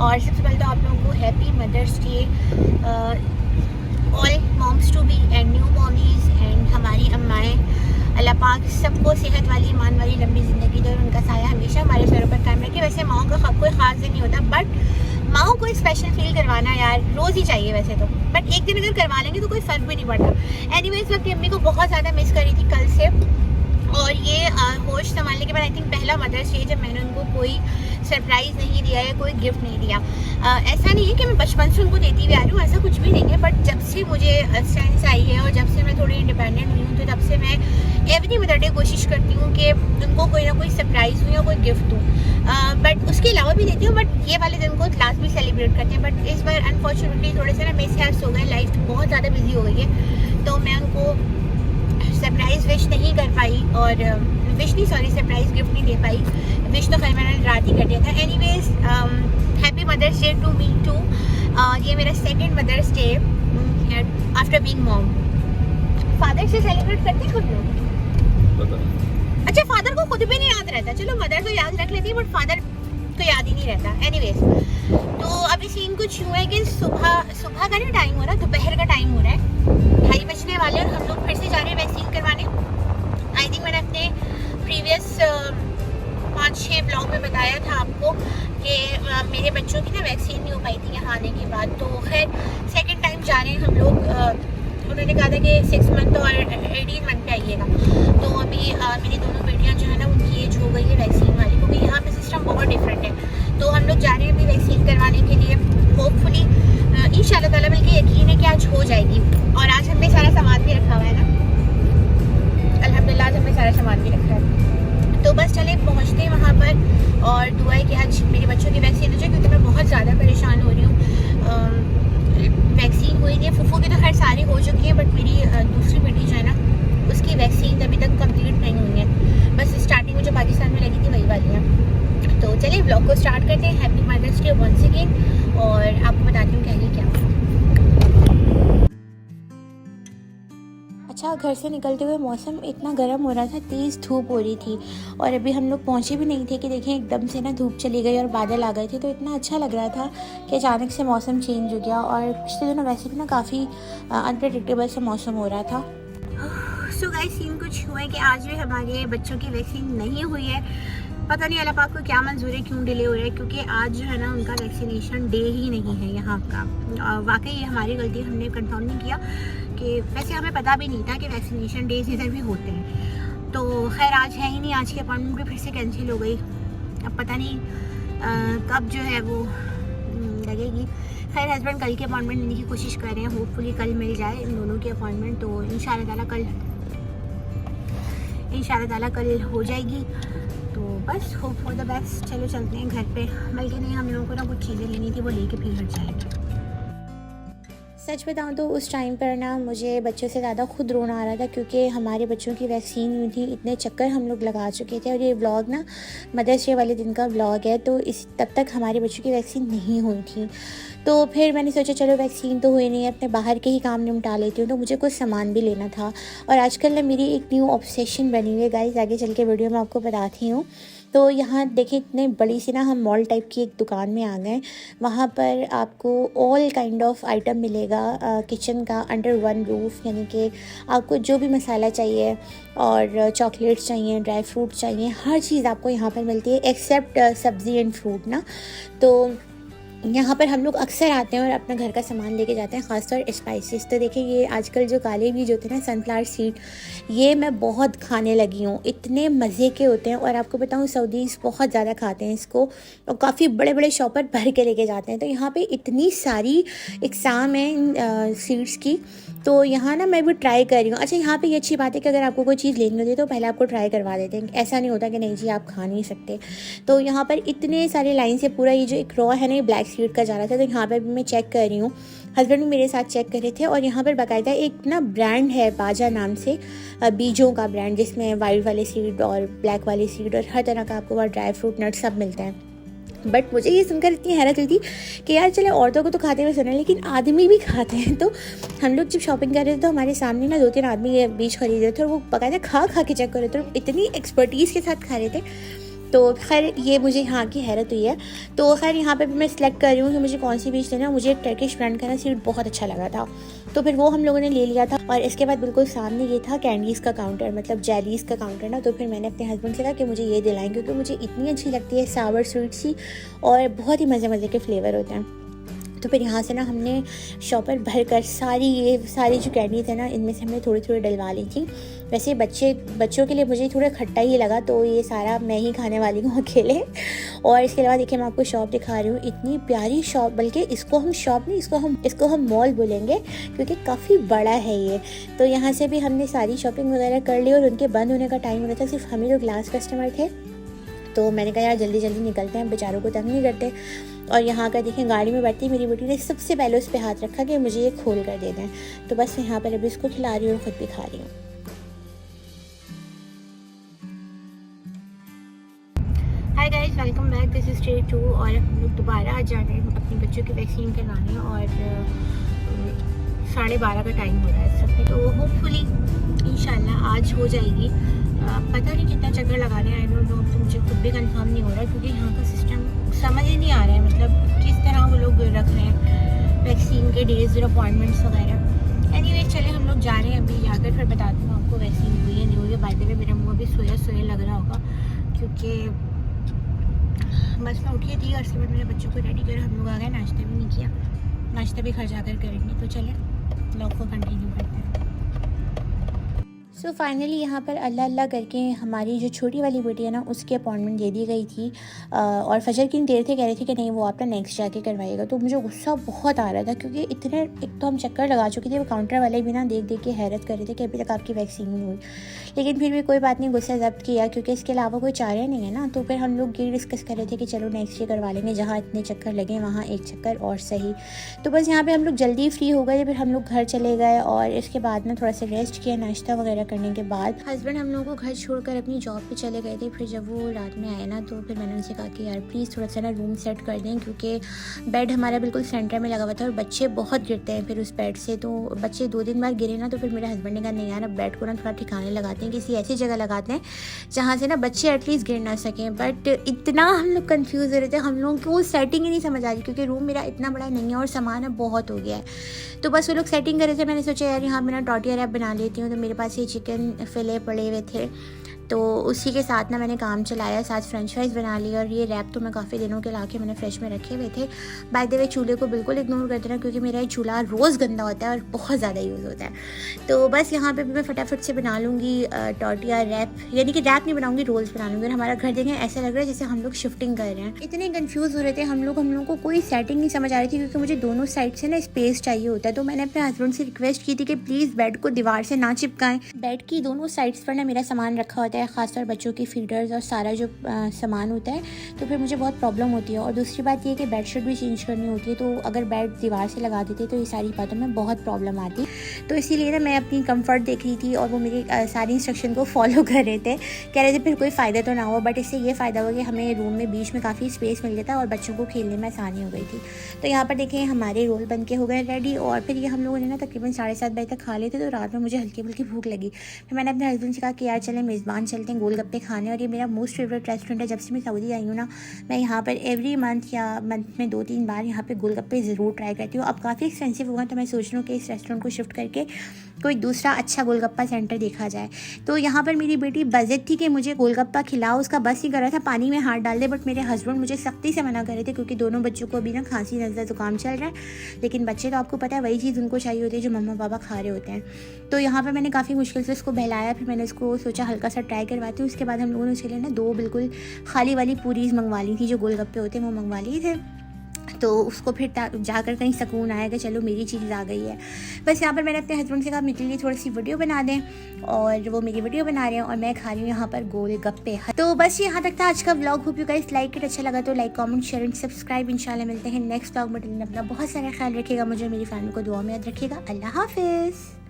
और सबसे पहले तो आप लोगों को happy mother's day, all moms to be and new mommies and हमारी अम्माएँ, अल्लाह पाक सबको सेहत वाली, ईमान वाली लंबी ज़िंदगी दे और उनका साया हमेशा हमारे सरों पर कायम रखे। वैसे माओं का कोई ख़ास दिन नहीं होता, बट माओं को स्पेशल फील करवाना यार रोज़ ही चाहिए वैसे तो, बट एक दिन अगर करवा लेंगे तो कोई फ़र्क भी नहीं पड़ता। एनीवेज, अपनी अम्मी को बहुत ज़्यादा मिस करी थी कल से, और ये होश संभालने के बाद आई थिंक पहला मदर्स डे जब मैंने उनको कोई सरप्राइज़ नहीं दिया है, कोई गिफ्ट नहीं दिया। ऐसा नहीं है कि मैं बचपन से उनको देती हुई आ रही हूँ, ऐसा कुछ भी नहीं है, बट जब से मुझे सेंस आई है और जब से मैं थोड़ी इंडिपेंडेंट हुई हूँ, तो तब से मैं एवरी मदर डे कोशिश करती हूँ कि उनको कोई ना कोई सरप्राइज़ दूँ या कोई गिफ्ट दूँ। बट उसके अलावा भी देती हूँ, बट ये वाले दिन को लास्ट भी सेलिब्रेट करते हैं। बट इस बार अनफॉर्चुनेटली थोड़े से ना मिसहैप्स हो गए, लाइफ बहुत ज़्यादा बिजी हो गई है, तो मैं उनको सरप्राइज़ विश नहीं कर पाई, और सरप्राइज़ गिफ्ट नहीं दे पाई। विश तो खैर मैंने रात ही कर दिया था। Anyways, happy mother's day to me too. ये मेरा second mother's day after being mom. Father से सेलिब्रेट करते खुद लोग? अच्छा, फादर को खुद भी नहीं याद रहता, चलो मदर तो याद रख लेती है, बट फादर तो याद ही नहीं रहता। एनीवेज, तो अभी सीन कुछ यूँ है कि सुबह का नहीं टाइम हो रहा, दोपहर का टाइम हो रहा है, 2:30 बजने वाले, और हम लोग फिर से जा रहे हैं वैक्सीन करवाने। आई थिंक मैंने अपने प्रीवियस 5-6 ब्लॉग में बताया था आपको कि मेरे बच्चों की ना वैक्सीन नहीं हो पाई थी यहाँ आने के बाद, तो खैर सेकंड टाइम जा रहे हैं हम लोग। उन्होंने कहा था कि 6 मंथ और 18 मंथ पे आइएगा, तो अभी मेरी दोनों बेटियाँ जो है ना उनकी एज हो गई है वैक्सीन वाली, क्योंकि यहाँ पे सिस्टम बहुत डिफरेंट है। तो हम लोग जा रहे हैं अभी वैक्सीन करवाने के लिए, होपफुली इंशाल्लाह ताला, बल्कि यकीन है कि आज हो जाएगी। और आज हमने सारा सामान भी रखा हुआ है ना, अल्हम्दुलिल्लाह आज हमने सारा सामान भी रखा है। तो बस चले पहुँचते हैं वहाँ पर, और दुआ है कि आज मेरे बच्चों की वैक्सीन हो जाए, क्योंकि मैं बहुत ज़्यादा परेशान हो रही हूँ। वैक्सीन हुई नहीं है, फूफू की तो खैर सारी हो चुकी है, बट मेरी दूसरी बेटी जो है ना उसकी वैक्सीन अभी तक कंप्लीट नहीं हुई है, बस स्टार्टिंग में जो पाकिस्तान में लगी थी वही वाली है। तो चलिए ब्लॉग को स्टार्ट करते हैं। Happy mother's day once again, और आपको बताती हूँ क्या है क्या। अच्छा, घर से निकलते हुए मौसम इतना गर्म हो रहा था, तेज़ धूप हो रही थी, और अभी हम लोग पहुँचे भी नहीं थे कि देखें एकदम से ना धूप चली गई और बादल आ गए थे, तो इतना अच्छा लग रहा था कि अचानक से मौसम चेंज हो गया। और पिछले दिनों वैसे भी ना काफ़ी अनप्रेडिक्टेबल सा मौसम हो रहा था। सो गाइस, सीन कुछ हुआ है कि आज भी हमारे बच्चों की वैक्सीन नहीं हुई है। पता नहीं अल्लाह पाक को क्या मंजूर है, क्यों डिले हो रहा है, क्योंकि आज जो है ना उनका वैक्सीनेशन डे ही नहीं है यहाँ का। वाकई ये हमारी गलती, हमने कंफर्म नहीं किया, कि वैसे हमें पता भी नहीं था कि वैक्सीनेशन डेज इधर भी होते हैं। तो खैर आज है ही नहीं, आज की अपॉइंटमेंट भी फिर से कैंसिल हो गई। अब पता नहीं कब जो है वो लगेगी। खैर हस्बैंड कल की अपॉइंटमेंट लेने की कोशिश कर रहे हैं, होपफुली कल मिल जाए इन दोनों की अपॉइंटमेंट, तो इंशाल्लाह ताला कल हो जाएगी। तो बस होप फॉर द बेस्ट। चलो चलते हैं घर पे, बल्कि नहीं, हम लोगों को ना कुछ चीज़ें लेनी थी, वो लेके फिर घर जाएंगे। सच बताऊँ तो उस टाइम पर ना मुझे बच्चों से ज़्यादा खुद रोना आ रहा था, क्योंकि हमारे बच्चों की वैक्सीन हुई थी, इतने चक्कर हम लोग लगा चुके थे, और ये व्लॉग ना मदर्स डे वाले दिन का व्लॉग है, तो इस तब तक हमारे बच्चों की वैक्सीन नहीं हुई थी। तो फिर मैंने सोचा चलो वैक्सीन तो हुई नहीं है, अपने बाहर के ही काम निपटा लेती हूँ, तो मुझे कुछ सामान भी लेना था। और आजकल ना मेरी एक न्यू ऑब्सेशन बनी हुई है गाइस, आगे चल के वीडियो में आपको बताती हूँ। तो यहाँ देखिए इतने बड़ी सी ना हम मॉल टाइप की एक दुकान में आ गए। वहाँ पर आपको ऑल काइंड ऑफ आइटम मिलेगा किचन का अंडर वन रूफ़, यानी कि आपको जो भी मसाला चाहिए और चॉकलेट्स चाहिए, ड्राई फ्रूट चाहिए, हर चीज़ आपको यहाँ पर मिलती है एक्सेप्ट सब्ज़ी एंड फ्रूट ना। तो यहाँ पर हम लोग अक्सर आते हैं और अपना घर का सामान लेके जाते हैं, ख़ासतौर स्पाइसेस। तो देखिए ये आजकल जो काले बीज होते हैं ना, सनफ्लावर सीड, ये मैं बहुत खाने लगी हूँ, इतने मज़े के होते हैं। और आपको बताऊँ सऊदीज़ बहुत ज़्यादा खाते हैं इसको, और काफ़ी बड़े बड़े शॉपर भर के लेके जाते हैं। तो यहाँ पे इतनी सारी इकसाम है इन सीड्स की, तो यहाँ ना मैं भी ट्राई कर रही हूँ। अच्छा, यहाँ पे ये अच्छी बात है कि अगर आपको कोई चीज़ लेनी होती है तो पहले आपको ट्राई करवा देते हैं, ऐसा नहीं होता कि नहीं जी आप खा नहीं सकते। तो यहाँ पर इतने सारे लाइन से पूरा ये जो एक रॉ है ना, ये ब्लैक सीड का जा रहा था, तो यहाँ पर भी मैं चेक कर रही हूँ, हस्बैंड भी मेरे साथ चेक कर रहे थे। और यहाँ पर बाकायदा एक ना ब्रांड है बाजा नाम से, बीजों का ब्रांड, जिसमें वाइट वाले सीड और ब्लैक वाले सीड और हर तरह का आपको वहाँ ड्राई फ्रूट नट्स सब मिलता है। बट मुझे ये सुनकर इतनी हैरत हुई थी कि यार चले औरतों को तो खाते हुए सुना, लेकिन आदमी भी खाते हैं। तो हम लोग जब शॉपिंग कर रहे थे तो हमारे सामने ना 2-3 आदमी ये बीज खरीद रहे थे, और वो बाकायदा खा के चेक कर रहे थे, इतनी एक्सपर्टीज़ के साथ खा रहे थे। तो खैर ये मुझे यहाँ की हैरत हुई है। तो खैर यहाँ पे भी मैं सिलेक्ट कर रही हूँ कि मुझे कौन सी बीच लेना है। मुझे टर्किश ब्रांड का ना सीट बहुत अच्छा लगा था, तो फिर वो हम लोगों ने ले लिया था। और इसके बाद बिल्कुल सामने ये था कैंडीज़ का काउंटर, मतलब जेलीज़ का काउंटर ना। तो फिर मैंने अपने हस्बैंड से कहा कि मुझे ये दिलाएं, क्योंकि मुझे इतनी अच्छी लगती है, सावर स्वीट सी, और बहुत ही मज़े मज़े के फ्लेवर होते हैं। तो फिर यहाँ से ना हमने शॉपर भर कर सारी जो कैंडीज़ है ना, इनमें से हमने थोड़ी थोड़ी डलवा ली थी। वैसे बच्चों के लिए मुझे थोड़ा खट्टा ही लगा, तो ये सारा मैं ही खाने वाली हूँ अकेले। और इसके अलावा देखिए मैं आपको शॉप दिखा रही हूँ, इतनी प्यारी शॉप, बल्कि इसको हम शॉप नहीं, इसको हम मॉल बोलेंगे, क्योंकि काफ़ी बड़ा है ये। तो यहाँ से भी हमने सारी शॉपिंग वगैरह कर ली, और उनके बंद होने का टाइम हो रहा था, सिर्फ हम ही लोग लास्ट कस्टमर थे। तो मैंने कहा यार जल्दी जल्दी निकलते हैं, बेचारों को तंग नहीं करते। और यहाँ का देखें, गाड़ी में बैठती मेरी बेटी ने सबसे पहले उस पर हाथ रखा कि मुझे ये खोल कर दे दें। तो बस मैं यहाँ पर अभी इसको खिला रही हूँ और ख़ुद भी खा रही हूँ। Hi guys, welcome back, this is day 2। और हम लोग दोबारा आज जा रहे हैं अपने बच्चों की वैक्सीन करवाने, और 12:30 का टाइम हो रहा है इस वक्त। तो होपफुली इंशाल्लाह आज हो जाएगी। पता नहीं कितना चक्कर लगाने आए डोंट नो, तो मुझे खुद भी कंफर्म नहीं हो रहा, क्योंकि यहाँ का सिस्टम समझ ही नहीं आ रहा है, मतलब किस तरह वो लोग रख रहे हैं वैक्सीन के डेज और अपॉइंटमेंट्स वगैरह। एनीवे चले हम लोग जा रहे हैं, अभी जाकर फिर बताती हूँ आपको वैक्सीन हुई है नहीं हुई है। बाय द वे मेरा मुँह अभी सोया लग रहा होगा, क्योंकि बस मैं उठी थी और उसके बाद मेरे बच्चों को रेडी कर हम लोग आ गए। नाश्ता भी नहीं किया, नाश्ता भी घर जाकर करेंगे। तो चले ब्लॉग को कंटिन्यू करते हैं। सो फाइनली यहाँ पर अल्लाह अल्लाह करके हमारी जो छोटी वाली बेटी है ना, उसकी अपॉइंटमेंट दे दी गई थी। और फजर की देर थे, कह रहे थे कि नहीं वो आपका नेक्स्ट जाके करवाएगा। तो मुझे गुस्सा बहुत आ रहा था, क्योंकि इतने एक तो हम चक्कर लगा चुके थे, वो काउंटर वाले भी ना देख के हैरत कर रहे थे कि अभी तक आपकी वैक्सीन नहीं हुई। लेकिन फिर भी कोई बात नहीं, गुस्सा जब्त किया, क्योंकि इसके अलावा कोई चारा नहीं है ना। तो फिर हम लोग ये डिस्कस कर रहे थे कि चलो नेक्स्ट डे करवा लेंगे, जहाँ इतने चक्कर लगे वहाँ एक चक्कर और सही। तो बस यहाँ पर हम लोग जल्दी फ्री हो गए, फिर हम लोग घर चले गए। और इसके बाद ना थोड़ा सा रेस्ट किया, नाश्ता वगैरह करने के बाद हस्बैंड हम लोगों को घर छोड़कर अपनी जॉब पे चले गए थे। फिर जब वो रात में आए ना, तो फिर मैंने उनसे कहा कि यार प्लीज़ थोड़ा सा ना रूम सेट कर दें, क्योंकि बेड हमारा बिल्कुल सेंटर में लगा हुआ था और बच्चे बहुत गिरते हैं फिर उस बेड से। तो बच्चे 2 दिन बाद गिरे ना, तो फिर मेरे हस्बैंड ने कहा नहीं यार, अब बेड को ना थोड़ा ठिकाने लगाते हैं, किसी ऐसी जगह लगाते हैं जहाँ से ना बच्चे एटलीस्ट गिर ना सकें। बट इतना हम लोग कन्फ्यूज़ हो रहे थे, हम लोगों को सेटिंग ही नहीं समझ आ रही, क्योंकि रूम मेरा इतना बड़ा नहीं है और सामान अब बहुत हो गया है। तो बस वो लोग सेटिंग कर रहे थे। मैंने सोचा यार यहाँ मैं ना टॉर्टिया रैप बना लेती हूँ। तो मेरे पास ये चिकन फिले पड़े हुए थे, तो उसी के साथ ना मैंने काम चलाया, साथ फ्रेंच फ्राइज़ बना ली। और ये रैप तो मैं काफ़ी दिनों के ला के मैंने फ्रिज में रखे हुए थे। बाय द वे चूल्हे को बिल्कुल इग्नोर कर देना, क्योंकि मेरा ये चूल्हा रोज़ गंदा होता है और बहुत ज़्यादा यूज़ होता है। तो बस यहाँ पे भी मैं फटाफट से बना लूँगी टॉर्टिया रैप, यानी कि रैप नहीं बनाऊँगी, रोल्स बना लूँगी। और हमारा घर देखें ऐसा लग रहा है जैसे हम लोग शिफ्टिंग कर रहे हैं। इतने कन्फ्यूज़ हो रहे थे हम लोगों को कोई सेटिंग नहीं समझ आ रही थी, क्योंकि मुझे दोनों साइड से ना स्पेस चाहिए होता है। तो मैंने अपने हस्बैंड से रिक्वेस्ट की थी कि प्लीज़ बेड को दीवार से ना चिपकाएं। बेड की दोनों साइड्स पर ना मेरा सामान रखा होता है, खासतौर बच्चों की फीडर्स और सारा जो सामान होता है, तो फिर मुझे बहुत प्रॉब्लम होती है। और दूसरी बात ये है कि बेडशीट भी चेंज करनी होती है, तो अगर बेड दीवार से लगा देते तो ये सारी बातों में बहुत प्रॉब्लम आती। तो इसीलिए ना मैं अपनी कंफर्ट देख रही थी, और वो मेरी सारी इंस्ट्रक्शन को फॉलो कर रहे थे। कह रहे थे फिर कोई फ़ायदा तो ना हो, बट इससे ये फ़ायदा हुआ कि हमें रूम में बीच में काफ़ी स्पेस मिल गया था और बच्चों को खेलने में आसानी हो गई थी। तो यहाँ पर देखें हमारे रोल बन के हो गए रेडी। और फिर ये हम लोगों ने ना तकरीबन 7:30 बजे तक खा लेते। तो रात में मुझे हल्की फुल्की भूख लगी, फिर मैंने अपने हस्बैंड से कहा कि यार चलें मेज़बान चलते हैं गोलगप्पे खाने। और ये मेरा मोस्ट फेवरेट रेस्टोरेंट है, जब से मैं सऊदी आई हूँ ना, मैं यहाँ पर एवरी मंथ या मंथ में 2-3 बार यहाँ पे गोलगप्पे ज़रूर ट्राई करती हूँ। अब काफ़ी एक्सपेंसिव होगा, तो मैं सोच रही हूँ कि इस रेस्टोरेंट को शिफ्ट करके कोई दूसरा अच्छा गोलगप्पा सेंटर देखा जाए। तो यहाँ पर मेरी बेटी बजट थी कि मुझे गोलगप्पा खिलाओ, उसका बस ही कर रहा था पानी में हाथ डाल दे। बट मेरे हस्बैंड मुझे सख्ती से मना कर रहे थे, क्योंकि दोनों बच्चों को अभी ना खांसी नज़ला ज़ुकाम चल रहा है। लेकिन बच्चे तो आपको पता है वही चीज़ उनको चाहिए होती है जो मम्मा पापा खा रहे होते हैं। तो यहाँ पर मैंने काफ़ी मुश्किल से उसको बहलाया, फिर मैंने उसको सोचा हल्का सा ट्राई करवाती हूँ। उसके बाद हम लोगों ने उसके लिए ना 2 बिल्कुल खाली वाली पूरीज मंगवा ली थी, जो गोलगप्पे होते हैं वो मंगवा लिए थे। तो उसको फिर जाकर कहीं सुकून आएगा, चलो मेरी चीज़ आ गई है। बस यहाँ पर मैंने अपने हस्बैंड से कहा मेरे लिए थोड़ी सी वीडियो बना दें, और वो मेरी वीडियो बना रहे हैं और मैं खा रही हूँ यहाँ पर गोलगप्पे। तो बस यहाँ तक था आज का vlog. Hope you guys like it. अच्छा लगा तो like comment share and subscribe. इंशाल्लाह मिलते हैं नेक्स्ट व्लॉग में। अपना बहुत सारा ख्याल रखिएगा, मुझे मेरी फैमिली को दुआ में याद रखिएगा। अल्लाह हाफिज़।